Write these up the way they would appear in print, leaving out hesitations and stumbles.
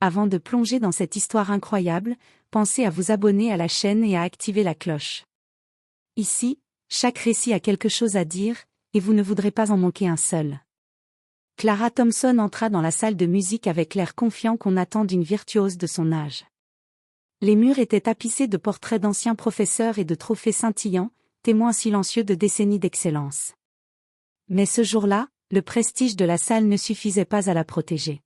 avant de plonger dans cette histoire incroyable, pensez à vous abonner à la chaîne et à activer la cloche. Ici, chaque récit a quelque chose à dire, et vous ne voudrez pas en manquer un seul. Clara Thompson entra dans la salle de musique avec l'air confiant qu'on attend d'une virtuose de son âge. Les murs étaient tapissés de portraits d'anciens professeurs et de trophées scintillants, témoins silencieux de décennies d'excellence. Mais ce jour-là, le prestige de la salle ne suffisait pas à la protéger.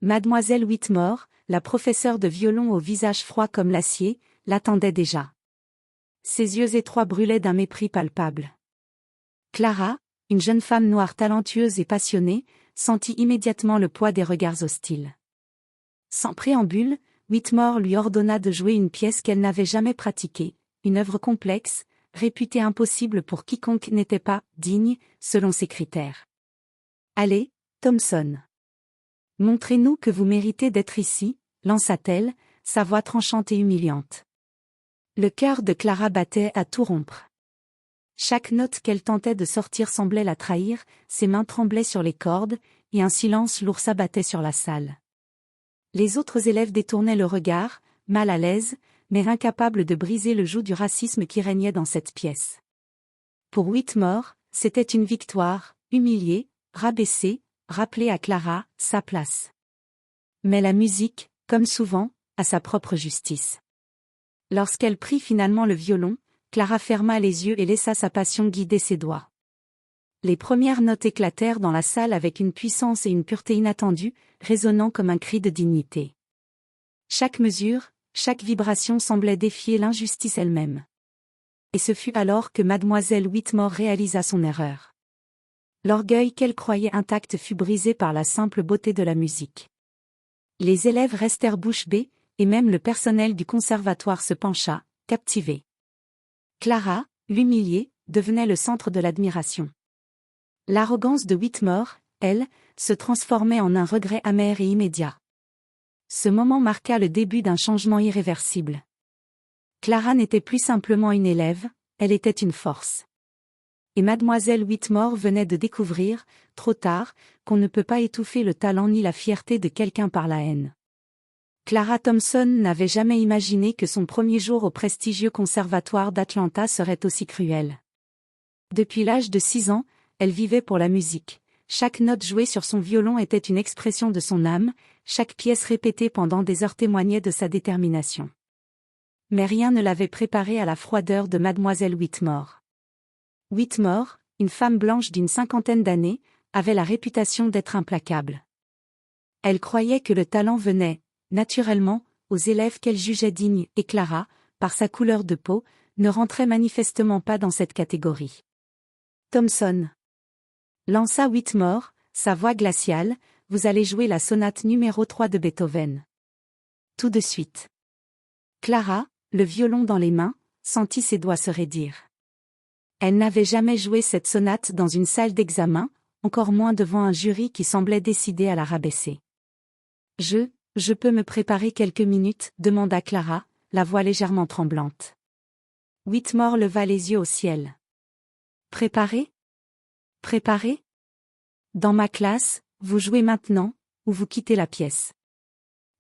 Mademoiselle Whitmore, la professeure de violon au visage froid comme l'acier, l'attendait déjà. Ses yeux étroits brûlaient d'un mépris palpable. Clara, une jeune femme noire talentueuse et passionnée, sentit immédiatement le poids des regards hostiles. Sans préambule, Whitmore lui ordonna de jouer une pièce qu'elle n'avait jamais pratiquée, une œuvre complexe, réputée impossible pour quiconque n'était pas digne, selon ses critères. Allez, Thompson. Montrez-nous que vous méritez d'être ici, lança-t-elle, sa voix tranchante et humiliante. Le cœur de Clara battait à tout rompre. Chaque note qu'elle tentait de sortir semblait la trahir, ses mains tremblaient sur les cordes, et un silence lourd s'abattait sur la salle. Les autres élèves détournaient le regard, mal à l'aise, mais incapables de briser le joug du racisme qui régnait dans cette pièce. Pour Whitmore, c'était une victoire, humiliée, rabaissée, rappeler à Clara sa place. Mais la musique, comme souvent, a sa propre justice. Lorsqu'elle prit finalement le violon, Clara ferma les yeux et laissa sa passion guider ses doigts. Les premières notes éclatèrent dans la salle avec une puissance et une pureté inattendues, résonnant comme un cri de dignité. Chaque mesure, chaque vibration semblait défier l'injustice elle-même. Et ce fut alors que mademoiselle Whitmore réalisa son erreur. L'orgueil qu'elle croyait intact fut brisé par la simple beauté de la musique. Les élèves restèrent bouche bée, et même le personnel du conservatoire se pencha, captivé. Clara, l'humiliée, devenait le centre de l'admiration. L'arrogance de Whitmore, elle, se transformait en un regret amer et immédiat. Ce moment marqua le début d'un changement irréversible. Clara n'était plus simplement une élève, elle était une force. Et mademoiselle Whitmore venait de découvrir, trop tard, qu'on ne peut pas étouffer le talent ni la fierté de quelqu'un par la haine. Clara Thompson n'avait jamais imaginé que son premier jour au prestigieux conservatoire d'Atlanta serait aussi cruel. Depuis l'âge de 6 ans, elle vivait pour la musique. Chaque note jouée sur son violon était une expression de son âme, chaque pièce répétée pendant des heures témoignait de sa détermination. Mais rien ne l'avait préparée à la froideur de mademoiselle Whitmore. Whitmore, une femme blanche d'une 50aine d'années, avait la réputation d'être implacable. Elle croyait que le talent venait, naturellement, aux élèves qu'elle jugeait dignes, et Clara, par sa couleur de peau, ne rentrait manifestement pas dans cette catégorie. Thompson. Lança Whitmore, sa voix glaciale, vous allez jouer la sonate numéro 3 de Beethoven. Tout de suite. Clara, le violon dans les mains, sentit ses doigts se raidir. Elle n'avait jamais joué cette sonate dans une salle d'examen, encore moins devant un jury qui semblait décidé à la rabaisser. Je peux me préparer quelques minutes, demanda Clara, la voix légèrement tremblante. Whitmore leva les yeux au ciel. Préparer ? Préparer ? Dans ma classe, vous jouez maintenant, ou vous quittez la pièce.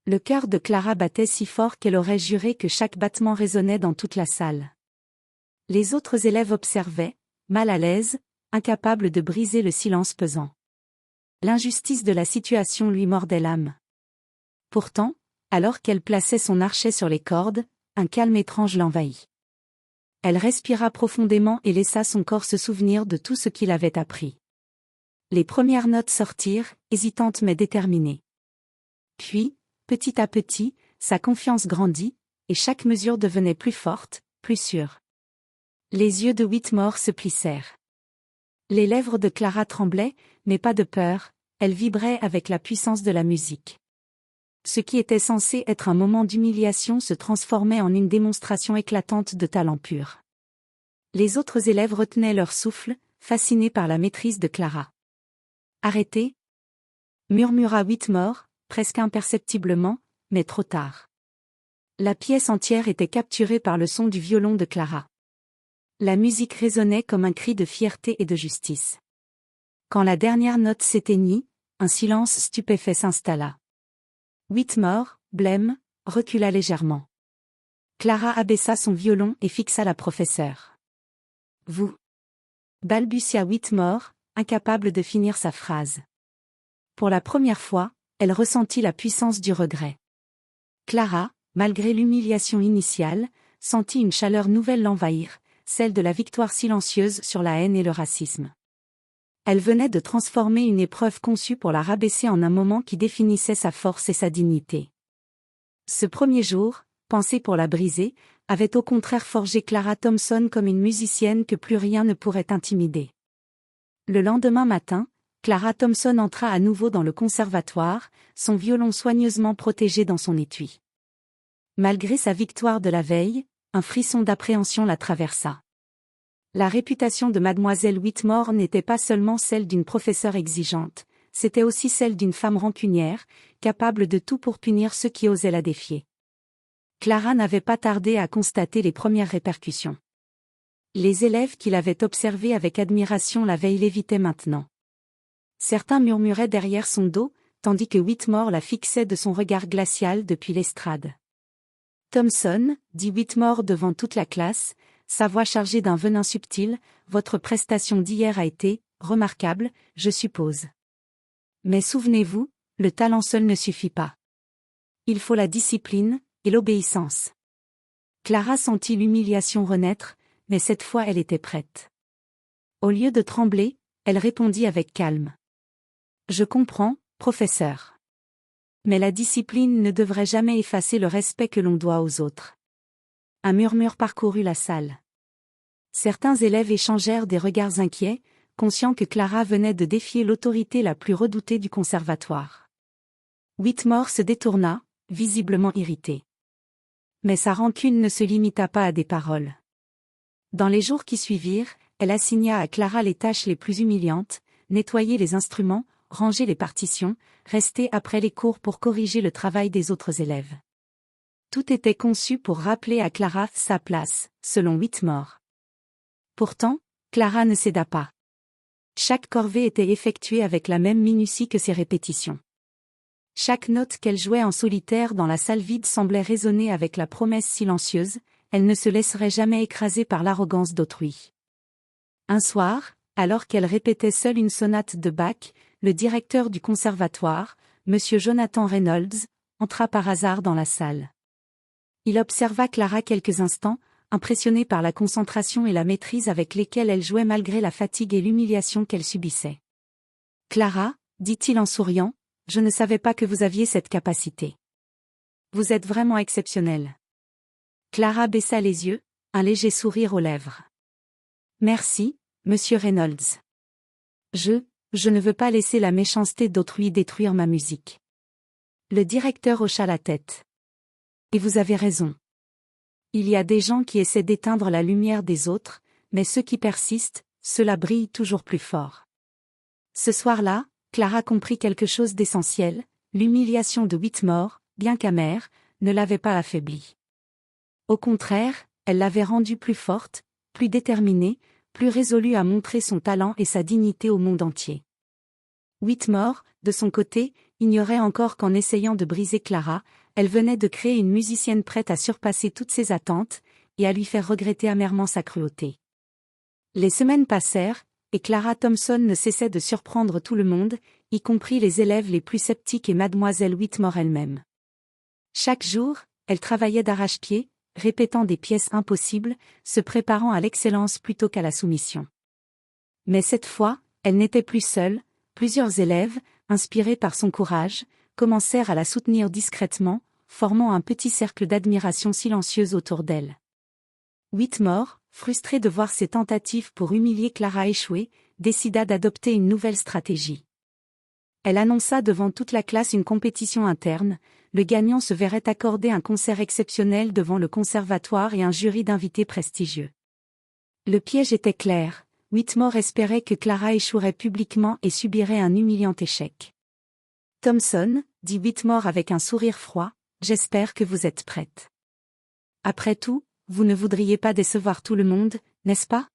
Le cœur de Clara battait si fort qu'elle aurait juré que chaque battement résonnait dans toute la salle. Les autres élèves observaient, mal à l'aise, incapables de briser le silence pesant. L'injustice de la situation lui mordait l'âme. Pourtant, alors qu'elle plaçait son archet sur les cordes, un calme étrange l'envahit. Elle respira profondément et laissa son corps se souvenir de tout ce qu'il avait appris. Les premières notes sortirent, hésitantes mais déterminées. Puis, petit à petit, sa confiance grandit, et chaque mesure devenait plus forte, plus sûre. Les yeux de Whitmore se plissèrent. Les lèvres de Clara tremblaient, mais pas de peur, elle vibrait avec la puissance de la musique. Ce qui était censé être un moment d'humiliation se transformait en une démonstration éclatante de talent pur. Les autres élèves retenaient leur souffle, fascinés par la maîtrise de Clara. « Arrêtez !» murmura Whitmore, presque imperceptiblement, mais trop tard. La pièce entière était capturée par le son du violon de Clara. La musique résonnait comme un cri de fierté et de justice. Quand la dernière note s'éteignit, un silence stupéfait s'installa. Whitmore, blême, recula légèrement. Clara abaissa son violon et fixa la professeure. Vous. Balbutia Whitmore, incapable de finir sa phrase. Pour la première fois, elle ressentit la puissance du regret. Clara, malgré l'humiliation initiale, sentit une chaleur nouvelle l'envahir, celle de la victoire silencieuse sur la haine et le racisme. Elle venait de transformer une épreuve conçue pour la rabaisser en un moment qui définissait sa force et sa dignité. Ce premier jour, pensé pour la briser, avait au contraire forgé Clara Thompson comme une musicienne que plus rien ne pourrait intimider. Le lendemain matin, Clara Thompson entra à nouveau dans le conservatoire, son violon soigneusement protégé dans son étui. Malgré sa victoire de la veille, un frisson d'appréhension la traversa. La réputation de mademoiselle Whitmore n'était pas seulement celle d'une professeure exigeante, c'était aussi celle d'une femme rancunière, capable de tout pour punir ceux qui osaient la défier. Clara n'avait pas tardé à constater les premières répercussions. Les élèves qui l'avaient observée avec admiration la veille l'évitaient maintenant. Certains murmuraient derrière son dos, tandis que Whitmore la fixait de son regard glacial depuis l'estrade. Thompson, dit Whitmore devant toute la classe, sa voix chargée d'un venin subtil, votre prestation d'hier a été remarquable, je suppose. Mais souvenez-vous, le talent seul ne suffit pas. Il faut la discipline et l'obéissance. Clara sentit l'humiliation renaître, mais cette fois elle était prête. Au lieu de trembler, elle répondit avec calme. Je comprends, professeur. Mais la discipline ne devrait jamais effacer le respect que l'on doit aux autres. Un murmure parcourut la salle. Certains élèves échangèrent des regards inquiets, conscients que Clara venait de défier l'autorité la plus redoutée du conservatoire. Whitmore se détourna, visiblement irrité. Mais sa rancune ne se limita pas à des paroles. Dans les jours qui suivirent, elle assigna à Clara les tâches les plus humiliantes, nettoyer les instruments, ranger les partitions, rester après les cours pour corriger le travail des autres élèves. Tout était conçu pour rappeler à Clara sa place, selon Whitmore. Pourtant, Clara ne céda pas. Chaque corvée était effectuée avec la même minutie que ses répétitions. Chaque note qu'elle jouait en solitaire dans la salle vide semblait résonner avec la promesse silencieuse, elle ne se laisserait jamais écraser par l'arrogance d'autrui. Un soir, alors qu'elle répétait seule une sonate de Bach, le directeur du conservatoire, M. Jonathan Reynolds, entra par hasard dans la salle. Il observa Clara quelques instants, impressionné par la concentration et la maîtrise avec lesquelles elle jouait malgré la fatigue et l'humiliation qu'elle subissait. « Clara, dit-il en souriant, je ne savais pas que vous aviez cette capacité. Vous êtes vraiment exceptionnelle. » Clara baissa les yeux, un léger sourire aux lèvres. « Merci, monsieur Reynolds. Je ne veux pas laisser la méchanceté d'autrui détruire ma musique. » Le directeur hocha la tête. « Et vous avez raison. Il y a des gens qui essaient d'éteindre la lumière des autres, mais ceux qui persistent, cela brille toujours plus fort. » Ce soir-là, Clara comprit quelque chose d'essentiel, l'humiliation de Whitmore, bien qu'amère, ne l'avait pas affaiblie. Au contraire, elle l'avait rendue plus forte, plus déterminée, plus résolue à montrer son talent et sa dignité au monde entier. Whitmore, de son côté, ignorait encore qu'en essayant de briser Clara, elle venait de créer une musicienne prête à surpasser toutes ses attentes, et à lui faire regretter amèrement sa cruauté. Les semaines passèrent, et Clara Thompson ne cessait de surprendre tout le monde, y compris les élèves les plus sceptiques et mademoiselle Whitmore elle-même. Chaque jour, elle travaillait d'arrache-pied, répétant des pièces impossibles, se préparant à l'excellence plutôt qu'à la soumission. Mais cette fois, elle n'était plus seule, plusieurs élèves, inspirés par son courage, commencèrent à la soutenir discrètement, formant un petit cercle d'admiration silencieuse autour d'elle. Whitmore, frustré de voir ses tentatives pour humilier Clara échouer, décida d'adopter une nouvelle stratégie. Elle annonça devant toute la classe une compétition interne, le gagnant se verrait accorder un concert exceptionnel devant le conservatoire et un jury d'invités prestigieux. Le piège était clair, Whitmore espérait que Clara échouerait publiquement et subirait un humiliant échec. « Thompson, dit Whitmore avec un sourire froid, j'espère que vous êtes prête. Après tout, vous ne voudriez pas décevoir tout le monde, n'est-ce pas ?»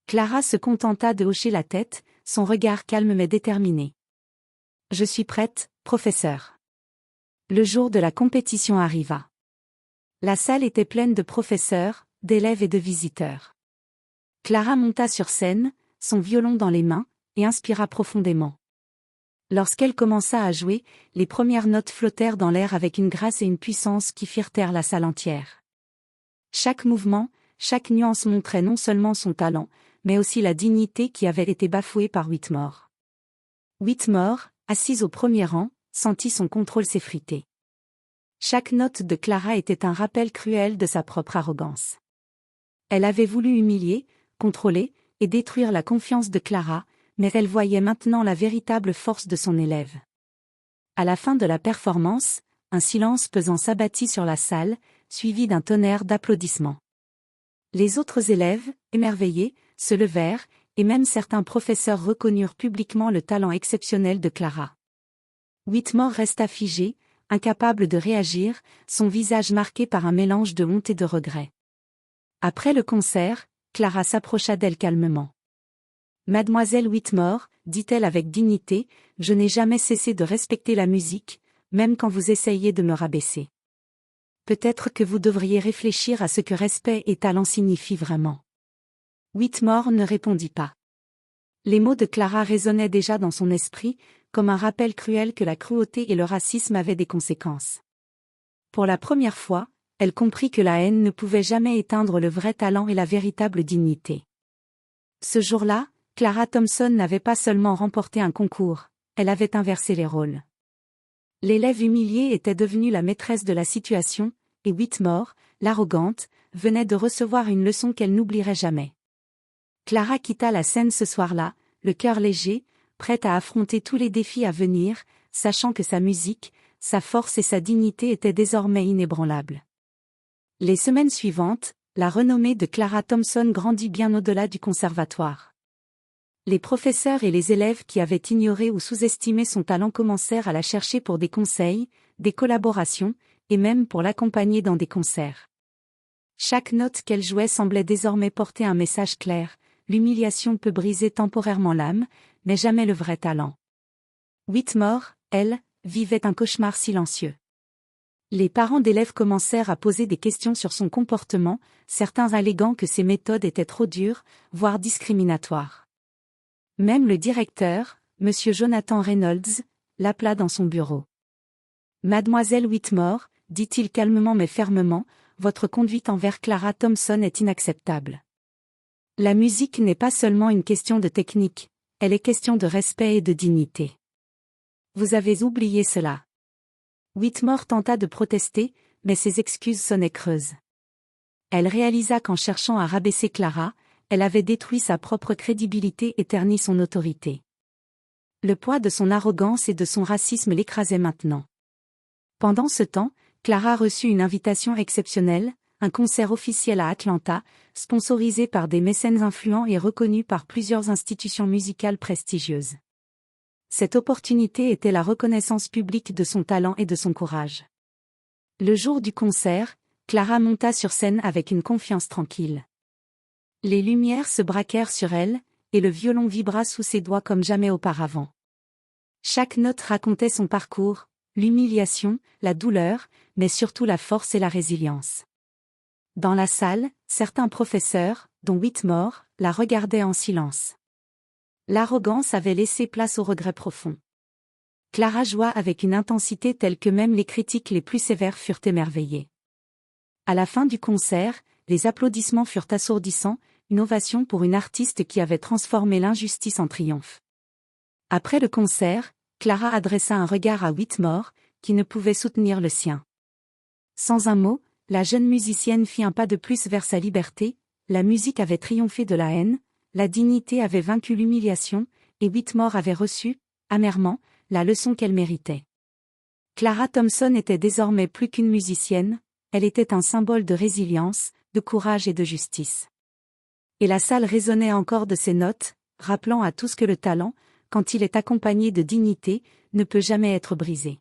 Clara se contenta de hocher la tête, son regard calme mais déterminé. « Je suis prête, professeur. » Le jour de la compétition arriva. La salle était pleine de professeurs, d'élèves et de visiteurs. Clara monta sur scène, son violon dans les mains, et inspira profondément. Lorsqu'elle commença à jouer, les premières notes flottèrent dans l'air avec une grâce et une puissance qui firent taire la salle entière. Chaque mouvement, chaque nuance montrait non seulement son talent, mais aussi la dignité qui avait été bafouée par Whitmore. Whitmore, assise au premier rang, sentit son contrôle s'effriter. Chaque note de Clara était un rappel cruel de sa propre arrogance. Elle avait voulu humilier, contrôler, et détruire la confiance de Clara, mais elle voyait maintenant la véritable force de son élève. À la fin de la performance, un silence pesant s'abattit sur la salle, suivi d'un tonnerre d'applaudissements. Les autres élèves, émerveillés, se levèrent, et même certains professeurs reconnurent publiquement le talent exceptionnel de Clara. Whitmore resta figé, incapable de réagir, son visage marqué par un mélange de honte et de regret. Après le concert, Clara s'approcha d'elle calmement. « Mademoiselle Whitmore, dit-elle avec dignité, je n'ai jamais cessé de respecter la musique, même quand vous essayez de me rabaisser. Peut-être que vous devriez réfléchir à ce que respect et talent signifient vraiment. » Whitmore ne répondit pas. Les mots de Clara résonnaient déjà dans son esprit, comme un rappel cruel que la cruauté et le racisme avaient des conséquences. Pour la première fois, elle comprit que la haine ne pouvait jamais éteindre le vrai talent et la véritable dignité. Ce jour-là, Clara Thompson n'avait pas seulement remporté un concours, elle avait inversé les rôles. L'élève humiliée était devenue la maîtresse de la situation, et Whitmore, l'arrogante, venait de recevoir une leçon qu'elle n'oublierait jamais. Clara quitta la scène ce soir-là, le cœur léger, prête à affronter tous les défis à venir, sachant que sa musique, sa force et sa dignité étaient désormais inébranlables. Les semaines suivantes, la renommée de Clara Thompson grandit bien au-delà du conservatoire. Les professeurs et les élèves qui avaient ignoré ou sous-estimé son talent commencèrent à la chercher pour des conseils, des collaborations, et même pour l'accompagner dans des concerts. Chaque note qu'elle jouait semblait désormais porter un message clair: l'humiliation peut briser temporairement l'âme, mais jamais le vrai talent. Whitmore, elle, vivait un cauchemar silencieux. Les parents d'élèves commencèrent à poser des questions sur son comportement, certains alléguant que ses méthodes étaient trop dures, voire discriminatoires. Même le directeur, M. Jonathan Reynolds, l'appela dans son bureau. « Mademoiselle Whitmore, dit-il calmement mais fermement, votre conduite envers Clara Thompson est inacceptable. La musique n'est pas seulement une question de technique, elle est question de respect et de dignité. Vous avez oublié cela. » Whitmore tenta de protester, mais ses excuses sonnaient creuses. Elle réalisa qu'en cherchant à rabaisser Clara, elle avait détruit sa propre crédibilité et terni son autorité. Le poids de son arrogance et de son racisme l'écrasait maintenant. Pendant ce temps, Clara reçut une invitation exceptionnelle, un concert officiel à Atlanta, sponsorisé par des mécènes influents et reconnu par plusieurs institutions musicales prestigieuses. Cette opportunité était la reconnaissance publique de son talent et de son courage. Le jour du concert, Clara monta sur scène avec une confiance tranquille. Les lumières se braquèrent sur elle, et le violon vibra sous ses doigts comme jamais auparavant. Chaque note racontait son parcours, l'humiliation, la douleur, mais surtout la force et la résilience. Dans la salle, certains professeurs, dont Whitmore, la regardaient en silence. L'arrogance avait laissé place au regret profond. Clara joua avec une intensité telle que même les critiques les plus sévères furent émerveillés. À la fin du concert, les applaudissements furent assourdissants, une ovation pour une artiste qui avait transformé l'injustice en triomphe. Après le concert, Clara adressa un regard à Whitmore, qui ne pouvait soutenir le sien. Sans un mot, la jeune musicienne fit un pas de plus vers sa liberté, la musique avait triomphé de la haine, la dignité avait vaincu l'humiliation, et Whitmore avait reçu, amèrement, la leçon qu'elle méritait. Clara Thompson était désormais plus qu'une musicienne, elle était un symbole de résilience, de courage et de justice. Et la salle résonnait encore de ses notes, rappelant à tous que le talent, quand il est accompagné de dignité, ne peut jamais être brisé.